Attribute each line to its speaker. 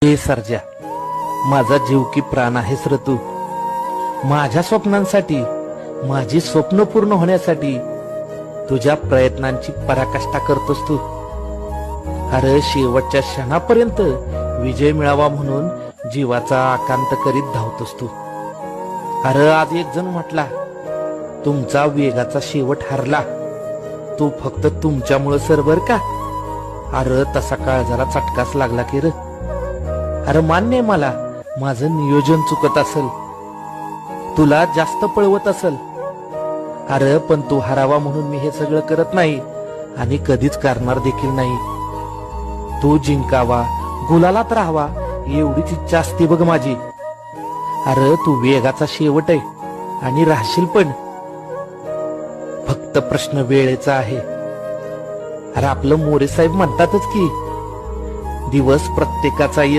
Speaker 1: हे सर्जा, माझा जीव की प्राण आहेस रे तू. माझ्या स्वप्नांसाठी, माझी स्वप्न पूर्ण होण्यासाठी तुझ्या प्रयत्नांची पराकाष्ठा करतोस तू. अरे शेवटच्या क्षणापर्यंत विजय मिळावा म्हणून जीवाचा आकांत करीत धावतोस तू. अरे आज एक जण म्हटला, तुमचा वेगाचा शेवट हरला, तो फक्त तुमच्यामुळे सर बर का. अरे तसा काळजाला चटकाच लागला की रे. अरे मान्य आहे मला, माझं नियोजन चुकत असेल, तुला जास्त पळवत असेल. अरे पण तू हरावा म्हणून मी हे सगळं करत नाही आणि कधीच करणार देखील नाही. तू जिंकावा, गुलालात राहावा एवढीच इच्छा असते बघ माझी. अरे तू वेगाचा शेवट आहे आणि राहशील पण. फक्त प्रश्न वेळेचा आहे. अरे आपलं मोरे साहेब म्हणतातच की दिवस प्रत्येकाचा येतो